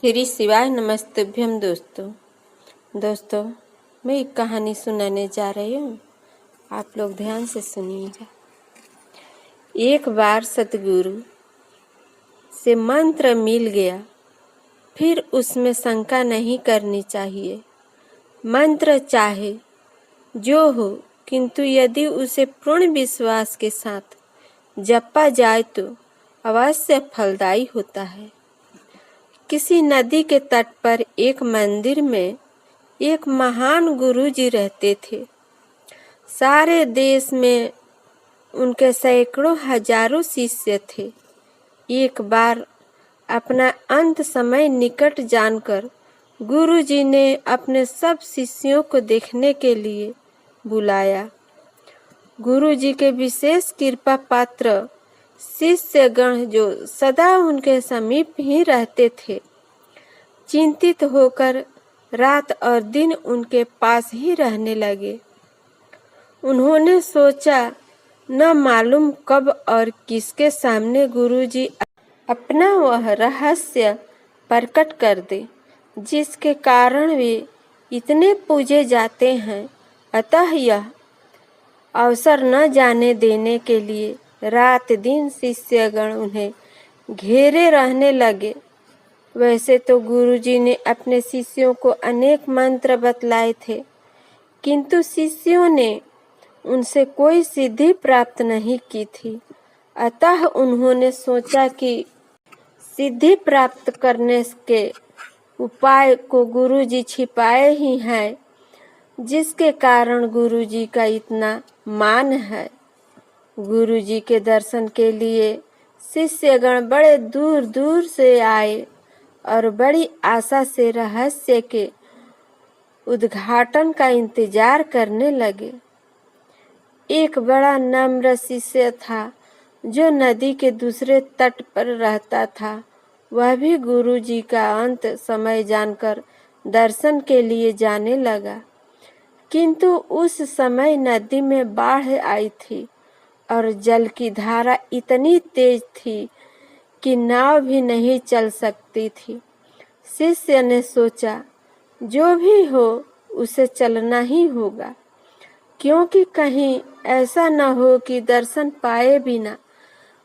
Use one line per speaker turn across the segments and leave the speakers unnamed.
श्री शिवाय नमस्तुभ्यम। दोस्तों मैं एक कहानी सुनाने जा रही हूँ, आप लोग ध्यान से सुनिएगा। एक बार सतगुरु से मंत्र मिल गया, फिर उसमें शंका नहीं करनी चाहिए। मंत्र चाहे जो हो, किंतु यदि उसे पूर्ण विश्वास के साथ जपा जाए तो अवश्य फलदायी होता है। किसी नदी के तट पर एक मंदिर में एक महान गुरुजी रहते थे। सारे देश में उनके सैकड़ों हजारों शिष्य थे। एक बार अपना अंत समय निकट जानकर गुरुजी ने अपने सब शिष्यों को देखने के लिए बुलाया। गुरुजी के विशेष कृपा पात्र शिष्यगण जो सदा उनके समीप ही रहते थे, चिंतित होकर रात और दिन उनके पास ही रहने लगे। उन्होंने सोचा, न मालूम कब और किसके सामने गुरुजी अपना वह रहस्य प्रकट कर दे जिसके कारण वे इतने पूजे जाते हैं। अतः यह अवसर न जाने देने के लिए रात दिन शिष्यगण उन्हें घेरे रहने लगे। वैसे तो गुरुजी ने अपने शिष्यों को अनेक मंत्र बतलाए थे, किंतु शिष्यों ने उनसे कोई सिद्धि प्राप्त नहीं की थी। अतः उन्होंने सोचा कि सिद्धि प्राप्त करने के उपाय को गुरुजी छिपाए ही हैं, जिसके कारण गुरुजी का इतना मान है। गुरुजी के दर्शन के लिए शिष्यगण बड़े दूर दूर से आए और बड़ी आशा से रहस्य के उद्घाटन का इंतजार करने लगे। एक बड़ा नम्र शिष्य था जो नदी के दूसरे तट पर रहता था। वह भी गुरुजी का अंत समय जानकर दर्शन के लिए जाने लगा, किंतु उस समय नदी में बाढ़ आई थी और जल की धारा इतनी तेज थी कि नाव भी नहीं चल सकती थी। शिष्य ने सोचा, जो भी हो उसे चलना ही होगा, क्योंकि कहीं ऐसा न हो कि दर्शन पाए बिना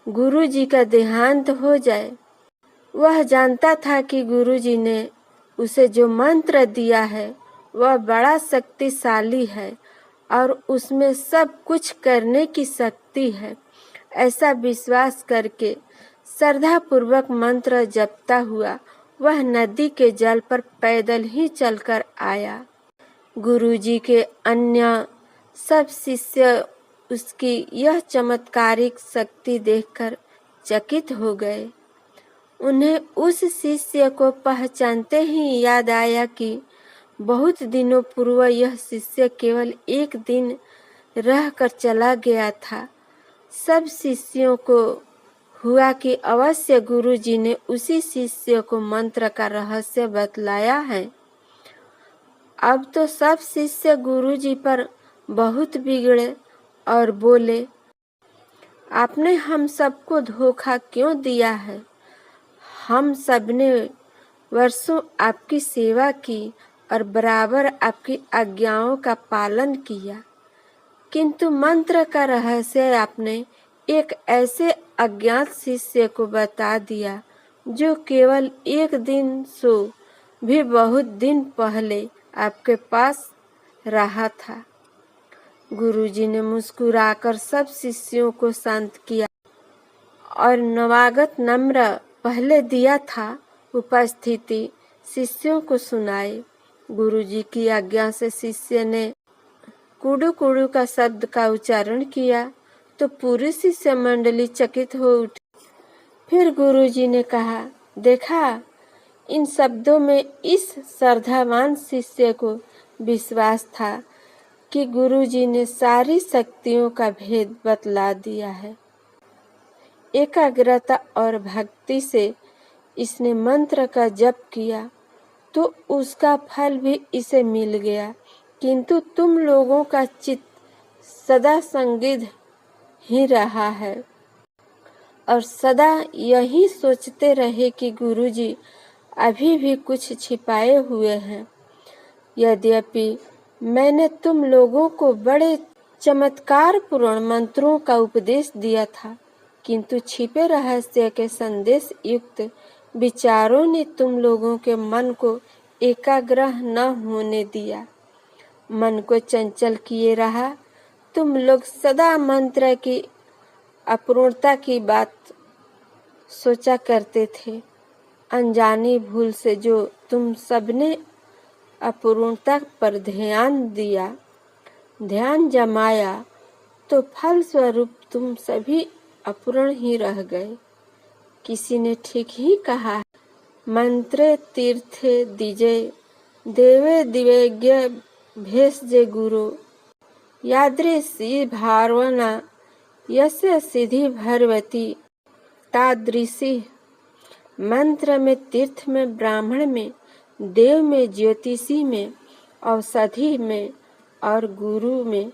गुरुजी का देहांत हो जाए। वह जानता था कि गुरुजी ने उसे जो मंत्र दिया है वह बड़ा शक्तिशाली है और उसमें सब कुछ करने की शक्ति है। ऐसा विश्वास करके श्रद्धापूर्वक मंत्र जपता हुआ वह नदी के जल पर पैदल ही चलकर आया। गुरुजी के अन्य सब शिष्य उसकी यह चमत्कारिक शक्ति देखकर चकित हो गए। उन्हें उस शिष्य को पहचानते ही याद आया कि बहुत दिनों पूर्व यह शिष्य केवल एक दिन रहकर चला गया था। सब शिष्यों को हुआ कि अवश्य गुरुजी ने उसी शिष्य को मंत्र का रहस्य बतलाया है। अब तो सब शिष्य गुरुजी पर बहुत बिगड़े और बोले, आपने हम सबको धोखा क्यों दिया है? हम सबने वर्षों आपकी सेवा की और बराबर आपकी आज्ञाओं का पालन किया, किंतु मंत्र का रहस्य आपने एक ऐसे अज्ञात शिष्य को बता दिया जो केवल एक दिन सो भी बहुत दिन पहले आपके पास रहा था। गुरुजी ने मुस्कुराकर सब शिष्यों को शांत किया और नवागत नम्र पहले दिया था उपस्थिति शिष्यों को सुनाए। गुरुजी की आज्ञा से शिष्य ने कुडू कुडू का शब्द का उच्चारण किया तो पूरी शिष्य मंडली चकित हो उठी। फिर गुरुजी ने कहा, देखा, इन शब्दों में इस श्रद्धावान शिष्य को विश्वास था कि गुरुजी ने सारी शक्तियों का भेद बतला दिया है। एकाग्रता और भक्ति से इसने मंत्र का जप किया तो उसका फल भी इसे मिल गया, किंतु तुम लोगों का चित्त सदा संदिग्ध ही रहा है और सदा यही सोचते रहे कि गुरुजी अभी भी कुछ छिपाए हुए हैं। यद्यपि मैंने तुम लोगों को बड़े चमत्कारपूर्ण मंत्रों का उपदेश दिया था, किंतु छिपे रहस्य के संदेश युक्त विचारों ने तुम लोगों के मन को एकाग्र न होने दिया। मन को चंचल किए रहा। तुम लोग सदा मंत्र की अपूर्णता की बात सोचा करते थे। अनजानी भूल से जो तुम सबने अपूर्णता पर ध्यान जमाया, तो फल स्वरूप तुम सभी अपूर्ण ही रह गए। किसी ने ठीक ही कहा है, मंत्रे तीर्थे दिजे देवे दिवेज्ञ भेषजे गुरु यादृशी भावना यस्य सिद्धि भरवती तादृशी। मंत्र में, तीर्थ में, ब्राह्मण में, देव में, ज्योतिषी में, औषधि में और गुरु में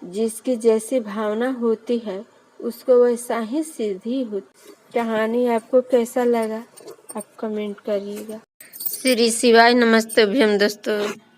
जिसकी जैसी भावना होती है उसको वैसा ही सिद्धि होती। कहानी आपको कैसा लगा आप कमेंट करिएगा। श्री शिवाय नमस्तुभ्यम दोस्तों।